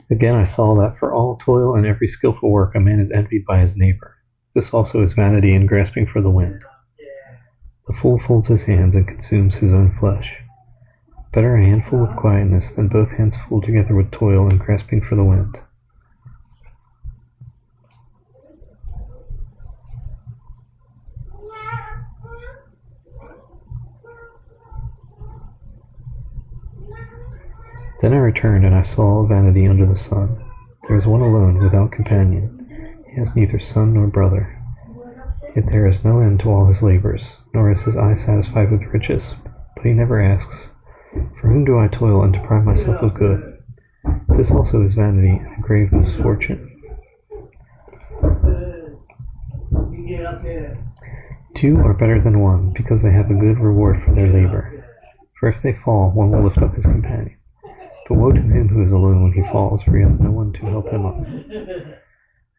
Again I saw that for all toil and every skillful work a man is envied by his neighbor. This also is vanity and grasping for the wind. The fool folds his hands and consumes his own flesh. Better a handful with quietness than both hands full together with toil and grasping for the wind. Then I returned, and I saw vanity under the sun. There is one alone, without companion. He has neither son nor brother. Yet there is no end to all his labors, nor is his eye satisfied with riches. But he never asks, "For whom do I toil and deprive myself of good?" This also is vanity and a grave misfortune. Two are better than one, because they have a good reward for their labor. For if they fall, one will lift up his companion. But woe to him who is alone when he falls, for he has no one to help him up.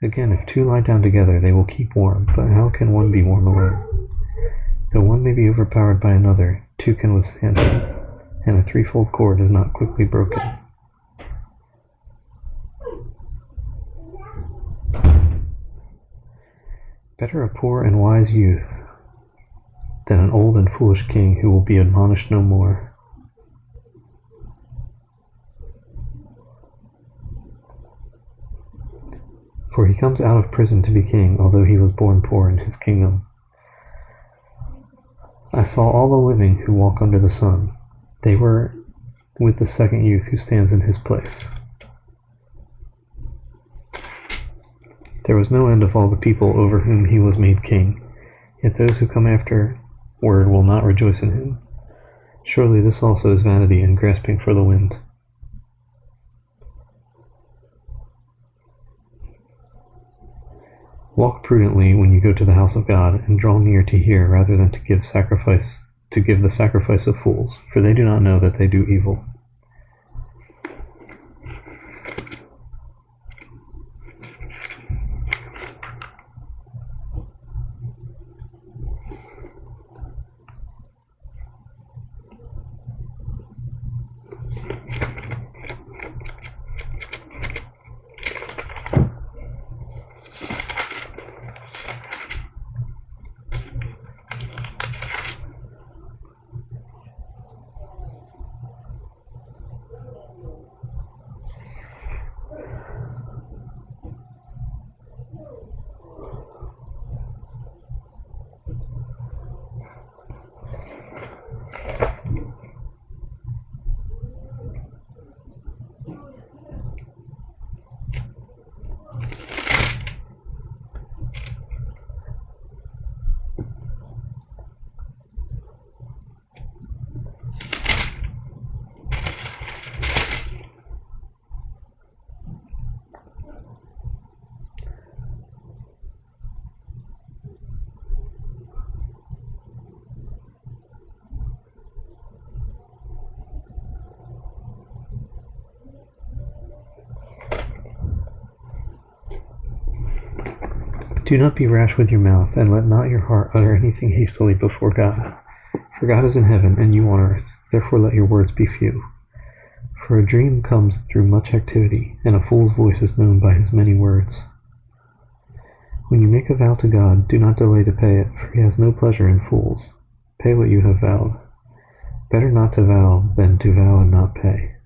Again, if two lie down together, they will keep warm, but how can one be warm alone? Though one may be overpowered by another, two can withstand him, and a threefold cord is not quickly broken. Better a poor and wise youth than an old and foolish king who will be admonished no more. For he comes out of prison to be king, although he was born poor in his kingdom. I saw all the living who walk under the sun. They were with the second youth who stands in his place. There was no end of all the people over whom he was made king, yet those who come afterward will not rejoice in him. Surely this also is vanity and grasping for the wind. Walk prudently when you go to the house of God, and draw near to hear rather than to give the sacrifice of fools, for they do not know that they do evil. Do not be rash with your mouth, and let not your heart utter anything hastily before God. For God is in heaven, and you on earth, therefore let your words be few. For a dream comes through much activity, and a fool's voice is known by his many words. When you make a vow to God, do not delay to pay it, for he has no pleasure in fools. Pay what you have vowed. Better not to vow than to vow and not pay.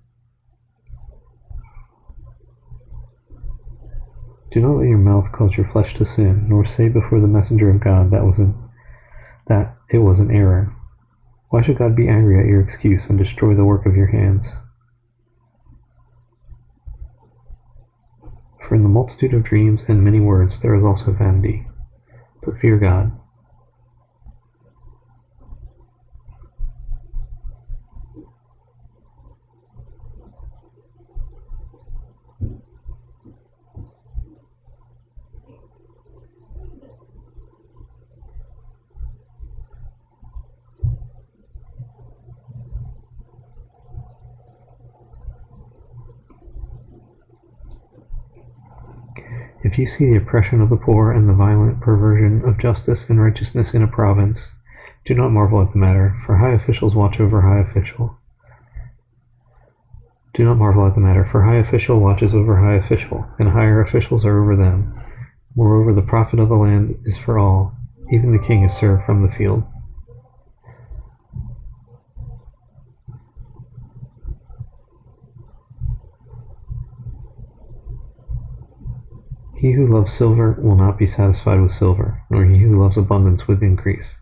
Do not let your mouth cause your flesh to sin, nor say before the messenger of God that it was an error. Why should God be angry at your excuse and destroy the work of your hands? For in the multitude of dreams and many words there is also vanity. But fear God. If you see the oppression of the poor and the violent perversion of justice and righteousness in a province, do not marvel at the matter, for high officials watch over high official. Do not marvel at the matter, for high official watches over high official, and higher officials are over them. Moreover, the profit of the land is for all. Even the king is served from the field. He who loves silver will not be satisfied with silver, nor he who loves abundance with increase.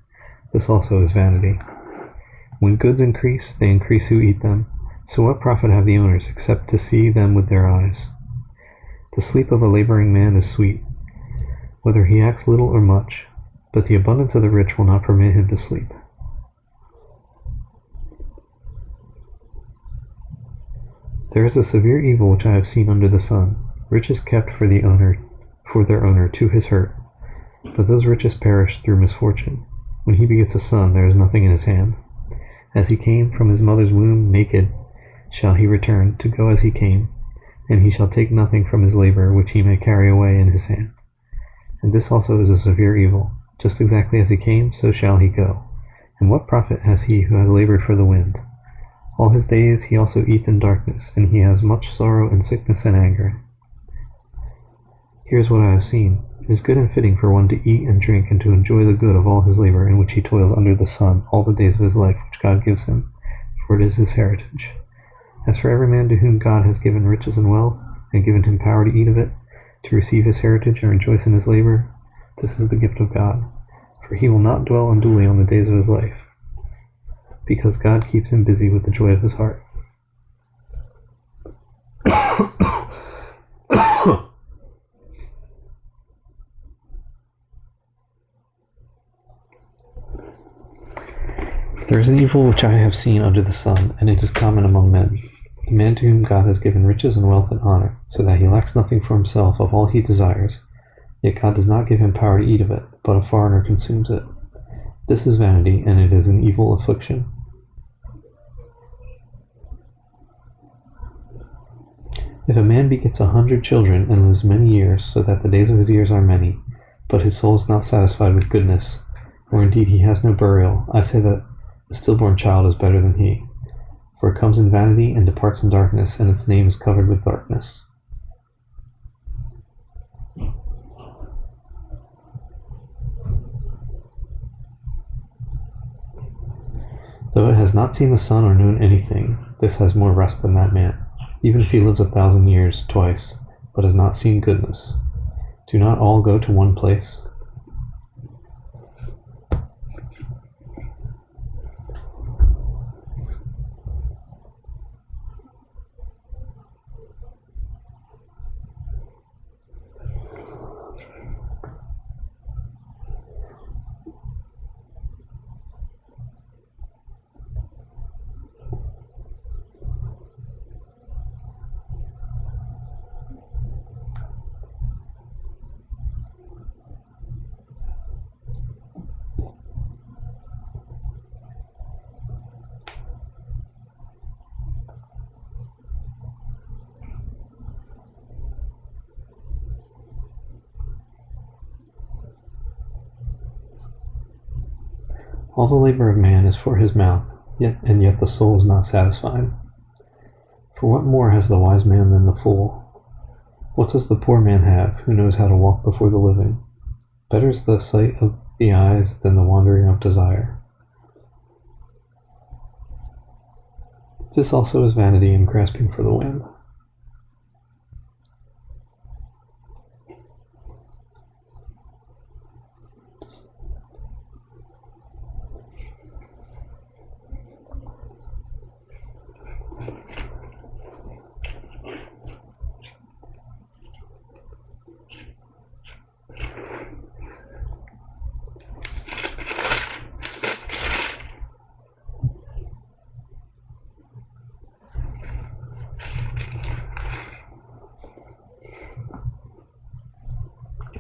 This also is vanity. When goods increase, they increase who eat them. So what profit have the owners, except to see them with their eyes? The sleep of a laboring man is sweet, whether he acts little or much, but the abundance of the rich will not permit him to sleep. There is a severe evil which I have seen under the sun. Riches kept for their owner to his hurt, but those riches perish through misfortune. When he begets a son, there is nothing in his hand. As he came from his mother's womb naked, shall he return to go as he came, and he shall take nothing from his labor which he may carry away in his hand. And this also is a severe evil. Just exactly as he came, so shall he go. And what profit has he who has labored for the wind? All his days he also eats in darkness, and he has much sorrow and sickness and anger. Here is what I have seen. It is good and fitting for one to eat and drink and to enjoy the good of all his labor in which he toils under the sun all the days of his life which God gives him, for it is his heritage. As for every man to whom God has given riches and wealth, and given him power to eat of it, to receive his heritage and rejoice in his labor, this is the gift of God. For he will not dwell unduly on the days of his life, because God keeps him busy with the joy of his heart. There is an evil which I have seen under the sun, and it is common among men. A man to whom God has given riches and wealth and honor, so that he lacks nothing for himself of all he desires, yet God does not give him power to eat of it, but a foreigner consumes it. This is vanity, and it is an evil affliction. If a man begets 100 children and lives many years, so that the days of his years are many, but his soul is not satisfied with goodness, or indeed he has no burial, I say that a stillborn child is better than he, for it comes in vanity and departs in darkness, and its name is covered with darkness. Though it has not seen the sun or known anything, this has more rest than that man, even if he lives 1,000 years twice, but has not seen goodness. Do not all go to one place? All the labor of man is for his mouth, yet the soul is not satisfied. For what more has the wise man than the fool? What does the poor man have, who knows how to walk before the living? Better is the sight of the eyes than the wandering of desire. This also is vanity and grasping for the wind.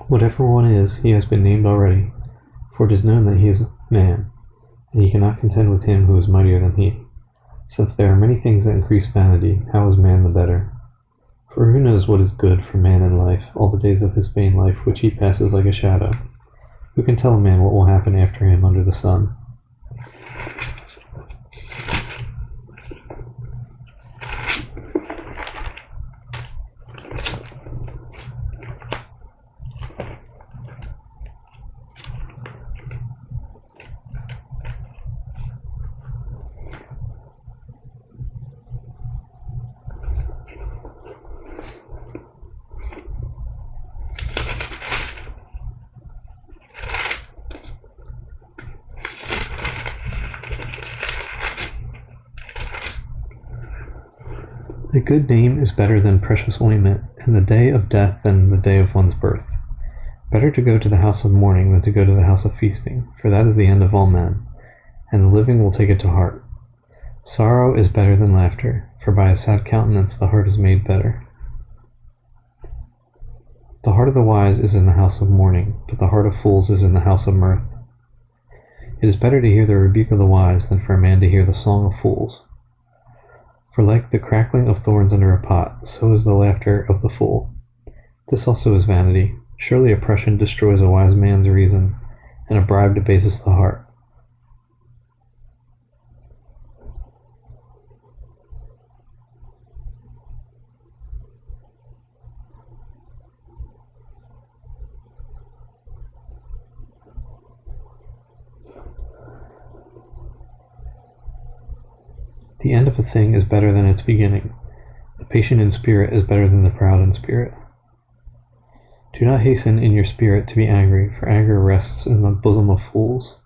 Whatever one is, he has been named already, for it is known that he is man, and he cannot contend with him who is mightier than he. Since there are many things that increase vanity, how is man the better? For who knows what is good for man in life, all the days of his vain life which he passes like a shadow? Who can tell a man what will happen after him under the sun? A good name is better than precious ointment, and the day of death than the day of one's birth. Better to go to the house of mourning than to go to the house of feasting, for that is the end of all men, and the living will take it to heart. Sorrow is better than laughter, for by a sad countenance the heart is made better. The heart of the wise is in the house of mourning, but the heart of fools is in the house of mirth. It is better to hear the rebuke of the wise than for a man to hear the song of fools. For like the crackling of thorns under a pot, so is the laughter of the fool. This also is vanity. Surely oppression destroys a wise man's reason, and a bribe debases the heart. The end of a thing is better than its beginning. The patient in spirit is better than the proud in spirit. Do not hasten in your spirit to be angry, for anger rests in the bosom of fools.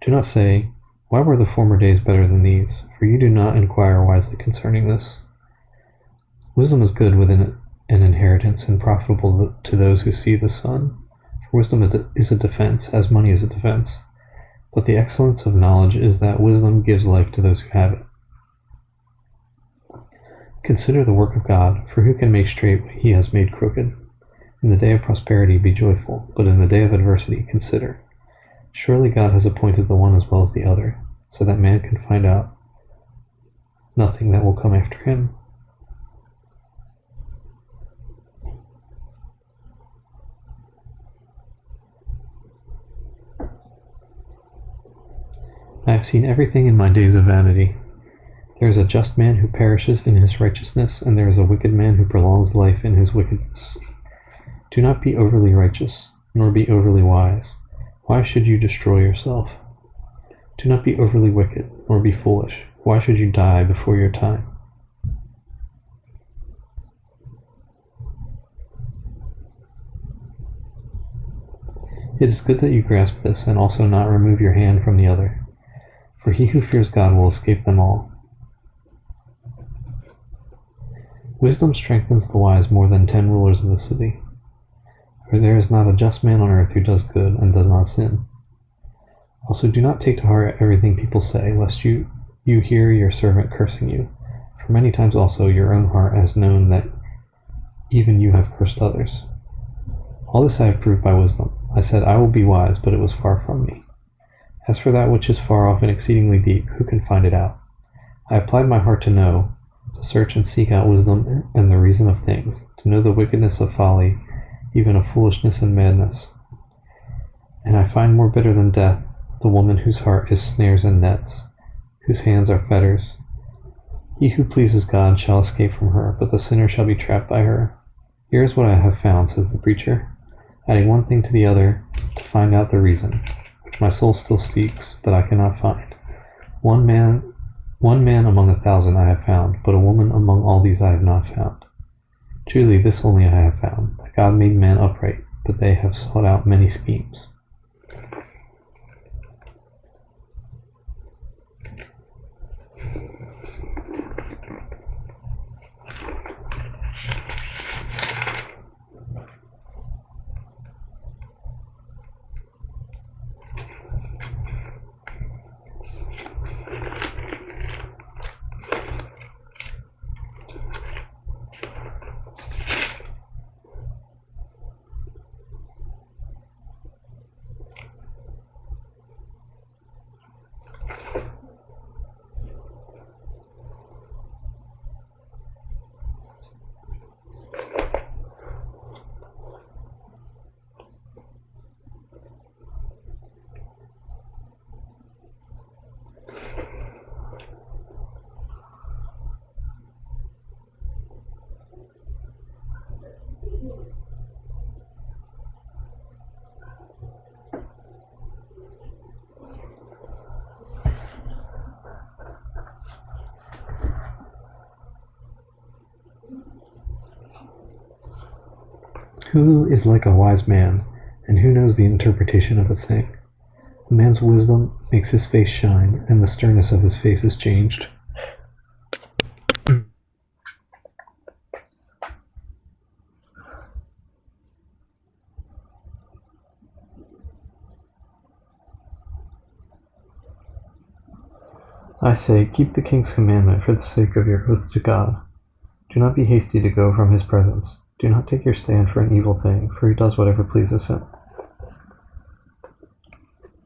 Do not say, "Why were the former days better than these?" For you do not inquire wisely concerning this. Wisdom is good within an inheritance, and profitable to those who see the sun. For wisdom is a defense, as money is a defense. But the excellence of knowledge is that wisdom gives life to those who have it. Consider the work of God, for who can make straight what he has made crooked? In the day of prosperity be joyful, but in the day of adversity consider. Surely God has appointed the one as well as the other, so that man can find out nothing that will come after him. I have seen everything in my days of vanity. There is a just man who perishes in his righteousness, and there is a wicked man who prolongs life in his wickedness. Do not be overly righteous, nor be overly wise. Why should you destroy yourself? Do not be overly wicked, nor be foolish. Why should you die before your time? It is good that you grasp this, and also not remove your hand from the other. For he who fears God will escape them all. Wisdom strengthens the wise more than 10 rulers of the city. For there is not a just man on earth who does good and does not sin. Also do not take to heart everything people say, lest you hear your servant cursing you. For many times also your own heart has known that even you have cursed others. All this I have proved by wisdom. I said, I will be wise, but it was far from me. As for that which is far off and exceedingly deep, who can find it out? I applied my heart to know, to search and seek out wisdom and the reason of things, to know the wickedness of folly, even of foolishness and madness. And I find more bitter than death the woman whose heart is snares and nets, whose hands are fetters. He who pleases God shall escape from her, but the sinner shall be trapped by her. Here is what I have found, says the preacher, adding one thing to the other to find out the reason, which my soul still seeks, but I cannot find. One man among 1,000 I have found, but a woman among all these I have not found. Truly this only I have found, that God made man upright, but they have sought out many schemes. Who is like a wise man, and who knows the interpretation of a thing? A man's wisdom makes his face shine, and the sternness of his face is changed. I say, keep the king's commandment for the sake of your oath to God. Do not be hasty to go from his presence. Do not take your stand for an evil thing, for he does whatever pleases him.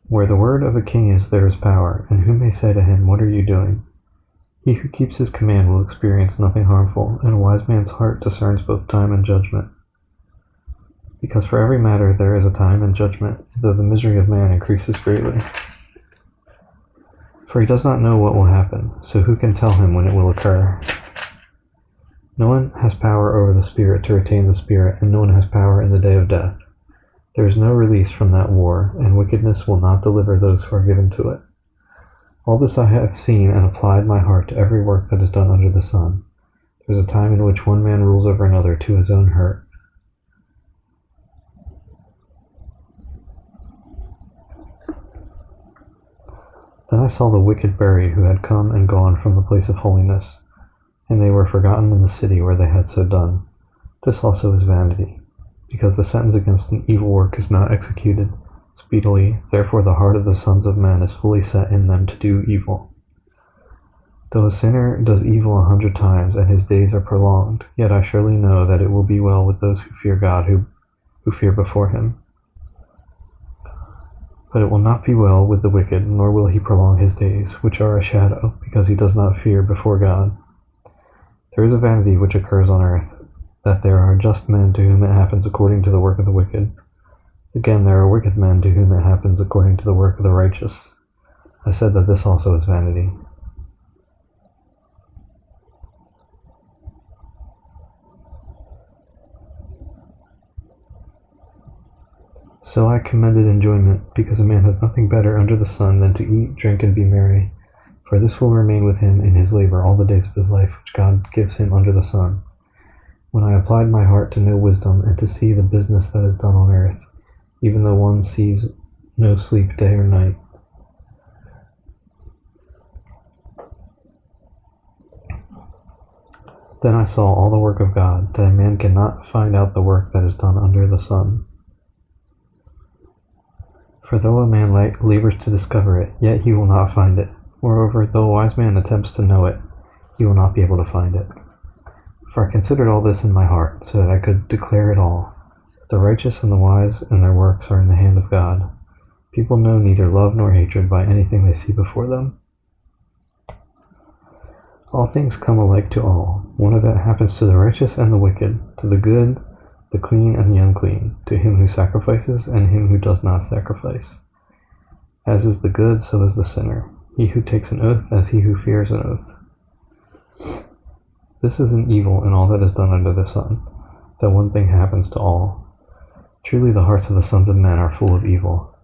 Where the word of a king is, there is power, and who may say to him, what are you doing? He who keeps his command will experience nothing harmful, and a wise man's heart discerns both time and judgment. Because for every matter there is a time and judgment, though the misery of man increases greatly. For he does not know what will happen, so who can tell him when it will occur? No one has power over the spirit to retain the spirit, and no one has power in the day of death. There is no release from that war, and wickedness will not deliver those who are given to it. All this I have seen and applied my heart to every work that is done under the sun. There is a time in which one man rules over another to his own hurt. Then I saw the wicked buried who had come and gone from the place of holiness, and they were forgotten in the city where they had so done. This also is vanity, because the sentence against an evil work is not executed speedily, therefore the heart of the sons of men is fully set in them to do evil. Though a sinner does evil 100 times, and his days are prolonged, yet I surely know that it will be well with those who fear God, who fear before him. But it will not be well with the wicked, nor will he prolong his days, which are a shadow, because he does not fear before God. There is a vanity which occurs on earth, that there are just men to whom it happens according to the work of the wicked. Again, there are wicked men to whom it happens according to the work of the righteous. I said that this also is vanity. So I commended enjoyment, because a man has nothing better under the sun than to eat, drink, and be merry, for this will remain with him in his labor all the days of his life which God gives him under the sun. When I applied my heart to know wisdom and to see the business that is done on earth, even though one sees no sleep day or night, then I saw all the work of God, that a man cannot find out the work that is done under the sun. For though a man labors to discover it, yet he will not find it. Moreover, though a wise man attempts to know it, he will not be able to find it. For I considered all this in my heart, so that I could declare it all. The righteous and the wise and their works are in the hand of God. People know neither love nor hatred by anything they see before them. All things come alike to all. One event happens to the righteous and the wicked, to the good, the clean and the unclean, to him who sacrifices and him who does not sacrifice. As is the good, so is the sinner. He who takes an oath, as he who fears an oath. This is an evil in all that is done under the sun, that one thing happens to all. Truly the hearts of the sons of men are full of evil.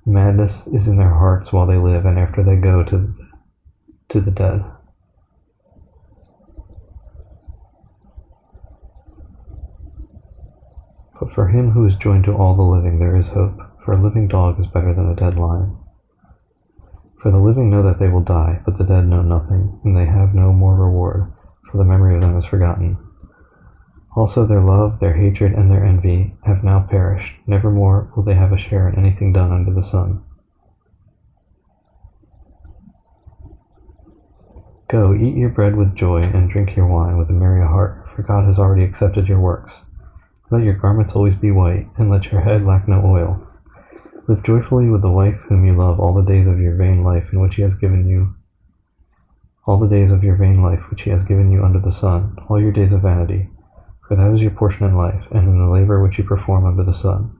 Madness is in their hearts while they live, and after they go to the dead. But for him who is joined to all the living there is hope, for a living dog is better than a dead lion. For the living know that they will die, but the dead know nothing, and they have no more reward, for the memory of them is forgotten. Also their love, their hatred, and their envy have now perished. Nevermore will they have a share in anything done under the sun. Go, eat your bread with joy, and drink your wine with a merry heart, for God has already accepted your works. Let your garments always be white, and let your head lack no oil. Live joyfully with the wife whom you love all the days of your vain life in which he has given you, all the days of your vain life which he has given you under the sun, all your days of vanity, for that is your portion in life, and in the labor which you perform under the sun.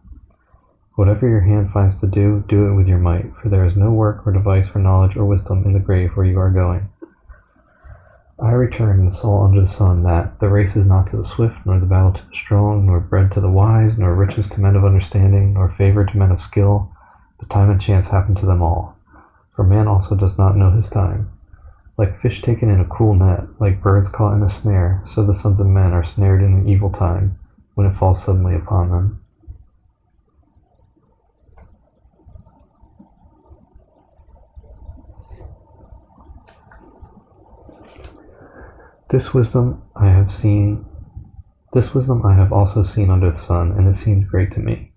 Whatever your hand finds to do, do it with your might, for there is no work or device or knowledge or wisdom in the grave where you are going. I returned and saw under the sun that the race is not to the swift, nor the battle to the strong, nor bread to the wise, nor riches to men of understanding, nor favor to men of skill, but time and chance happen to them all. For man also does not know his time. Like fish taken in a cruel net, like birds caught in a snare, so the sons of men are snared in an evil time, when it falls suddenly upon them. This wisdom I have also seen under the sun, and it seemed great to me.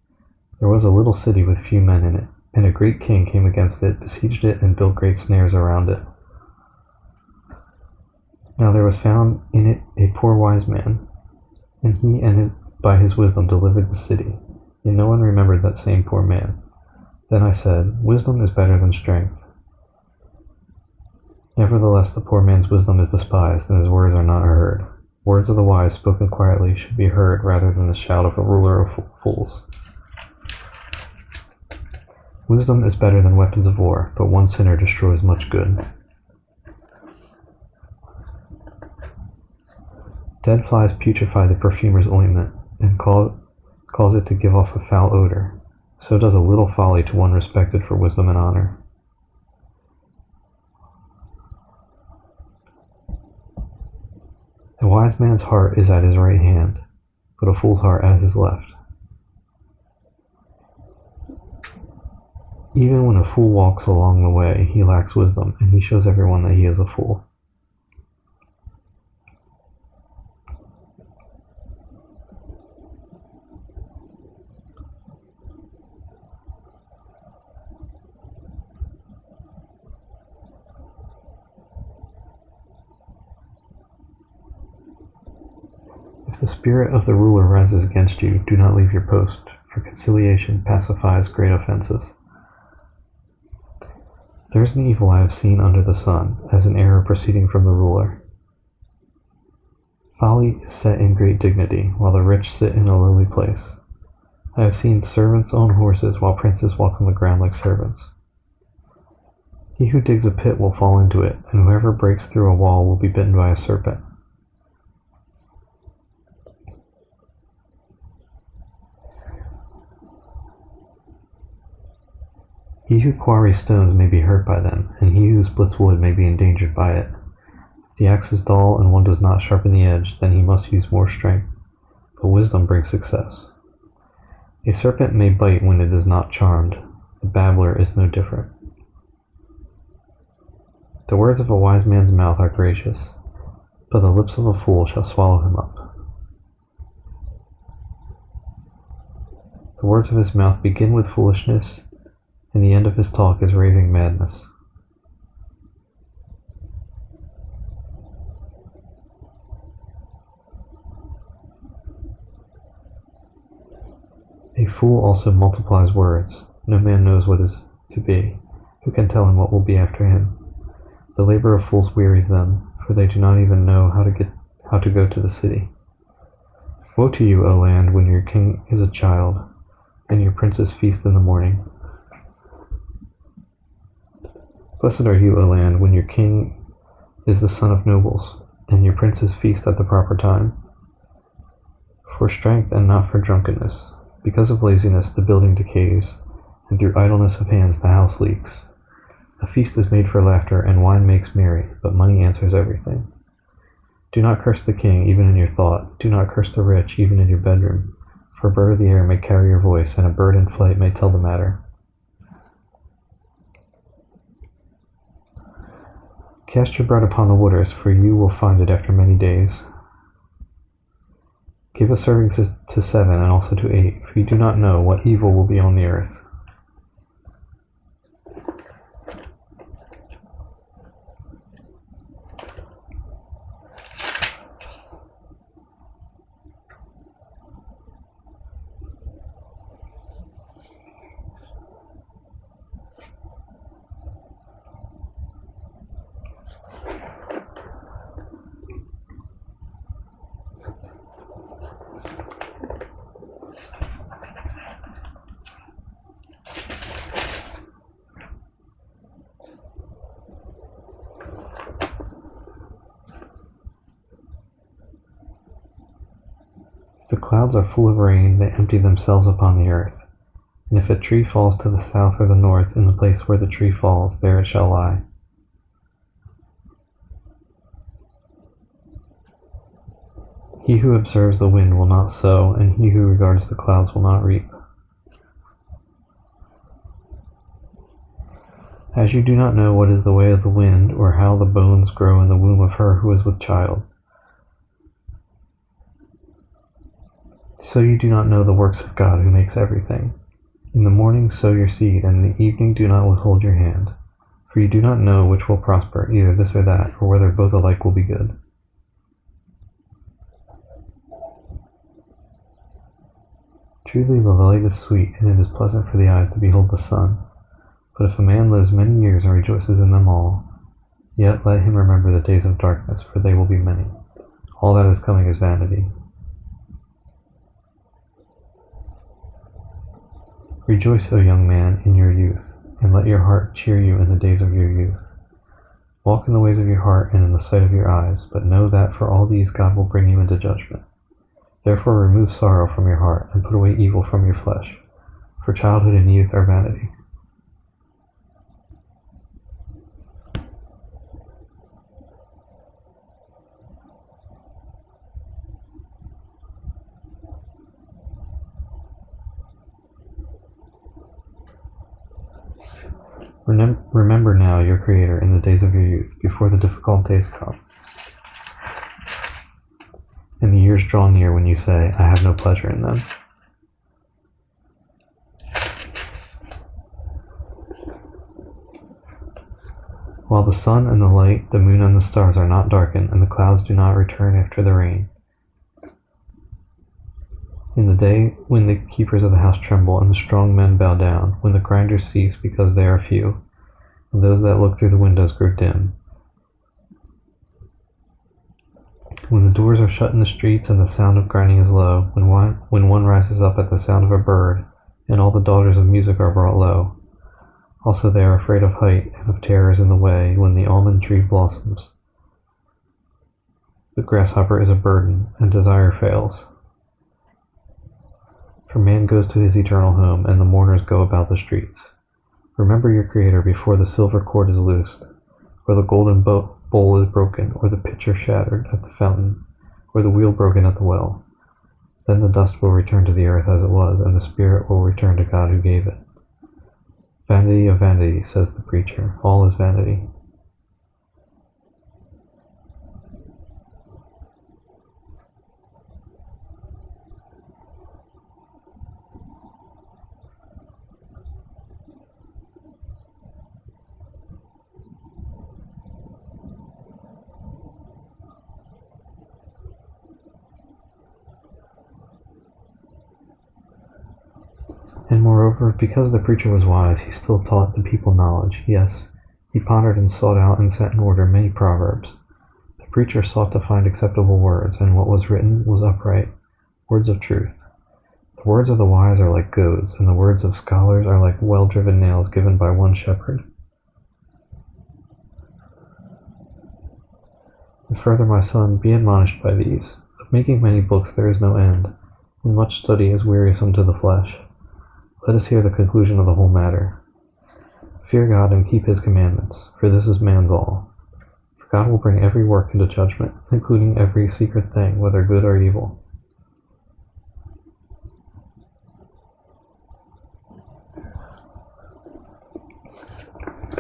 There was a little city with few men in it, and a great king came against it, besieged it, and built great snares around it. Now there was found in it a poor wise man, and he by his wisdom delivered the city. Yet no one remembered that same poor man. Then I said, Wisdom is better than strength. Nevertheless, the poor man's wisdom is despised, and his words are not heard. Words of the wise spoken quietly should be heard rather than the shout of a ruler of fools. Wisdom is better than weapons of war, but one sinner destroys much good. Dead flies putrefy the perfumer's ointment, and cause it to give off a foul odor. So does a little folly to one respected for wisdom and honor. A wise man's heart is at his right hand, but a fool's heart at his left. Even when a fool walks along the way, he lacks wisdom, and he shows everyone that he is a fool. If the spirit of the ruler rises against you, do not leave your post, for conciliation pacifies great offenses. There is an evil I have seen under the sun, as an error proceeding from the ruler. Folly is set in great dignity, while the rich sit in a lowly place. I have seen servants own horses, while princes walk on the ground like servants. He who digs a pit will fall into it, and whoever breaks through a wall will be bitten by a serpent. He who quarries stones may be hurt by them, and he who splits wood may be endangered by it. If the axe is dull and one does not sharpen the edge, then he must use more strength, but wisdom brings success. A serpent may bite when it is not charmed. A babbler is no different. The words of a wise man's mouth are gracious, but the lips of a fool shall swallow him up. The words of his mouth begin with foolishness, and the end of his talk is raving madness. A fool also multiplies words. No man knows what is to be. Who can tell him what will be after him? The labor of fools wearies them, for they do not even know how to go to the city. Woe to you, O land, when your king is a child, and your princes feast in the morning. Blessed are you, O land, when your king is the son of nobles, and your princes feast at the proper time. For strength and not for drunkenness. Because of laziness the building decays, and through idleness of hands the house leaks. A feast is made for laughter, and wine makes merry, but money answers everything. Do not curse the king, even in your thought. Do not curse the rich, even in your bedroom. For a bird of the air may carry your voice, and a bird in flight may tell the matter. Cast your bread upon the waters, for you will find it after many days. Give a serving to 7 and also to 8, for you do not know what evil will be on the earth. The clouds are full of rain, they empty themselves upon the earth. And if a tree falls to the south or the north, in the place where the tree falls, there it shall lie. He who observes the wind will not sow, and he who regards the clouds will not reap. As you do not know what is the way of the wind, or how the bones grow in the womb of her who is with child, so you do not know the works of God who makes everything. In the morning sow your seed, and in the evening do not withhold your hand. For you do not know which will prosper, either this or that, or whether both alike will be good. Truly the light is sweet, and it is pleasant for the eyes to behold the sun. But if a man lives many years and rejoices in them all, yet let him remember the days of darkness, for they will be many. All that is coming is vanity. Rejoice, O young man, in your youth, and let your heart cheer you in the days of your youth. Walk in the ways of your heart and in the sight of your eyes, but know that for all these God will bring you into judgment. Therefore remove sorrow from your heart, and put away evil from your flesh, for childhood and youth are vanity. Remember now your Creator in the days of your youth, before the difficult days come, and the years draw near when you say, I have no pleasure in them. While the sun and the light, the moon and the stars are not darkened, and the clouds do not return after the rain. In the day when the keepers of the house tremble, and the strong men bow down, when the grinders cease because they are few, and those that look through the windows grow dim, when the doors are shut in the streets and the sound of grinding is low, when one rises up at the sound of a bird, and all the daughters of music are brought low. Also they are afraid of height and of terrors in the way, when the almond tree blossoms. The grasshopper is a burden, and desire fails. For man goes to his eternal home, and the mourners go about the streets. Remember your Creator before the silver cord is loosed, or the golden bowl is broken, or the pitcher shattered at the fountain, or the wheel broken at the well. Then the dust will return to the earth as it was, and the spirit will return to God who gave it. Vanity of vanity, says the preacher, all is vanity. And moreover, because the preacher was wise, he still taught the people knowledge. Yes, he pondered and sought out and set in order many proverbs. The preacher sought to find acceptable words, and what was written was upright, words of truth. The words of the wise are like goads, and the words of scholars are like well-driven nails given by one shepherd. And further, my son, be admonished by these. Of making many books there is no end, and much study is wearisome to the flesh. Let us hear the conclusion of the whole matter. Fear God and keep his commandments, for this is man's all. For God will bring every work into judgment, including every secret thing, whether good or evil.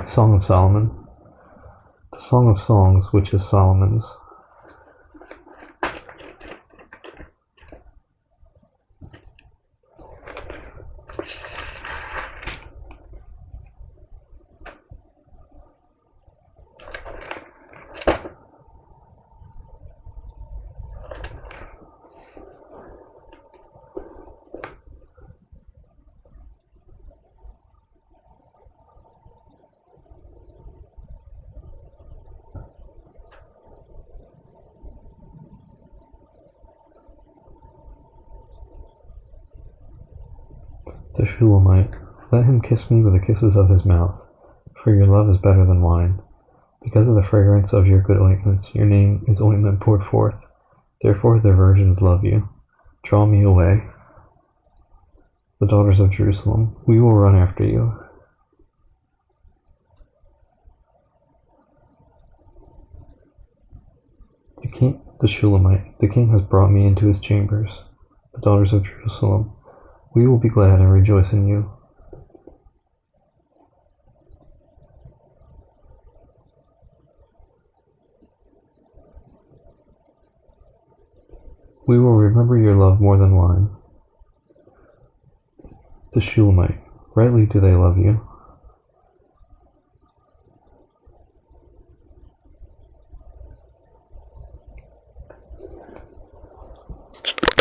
Song of Solomon. The Song of Songs, which is Solomon's. The Shulamite. Let him kiss me with the kisses of his mouth, for your love is better than wine. Because of the fragrance of your good ointments, your name is ointment poured forth. Therefore the virgins love you. Draw me away. The daughters of Jerusalem, we will run after you. The Shulamite, the king has brought me into his chambers. The daughters of Jerusalem, we will be glad and rejoice in you. We will remember your love more than wine. The Shulamite, rightly do they love you.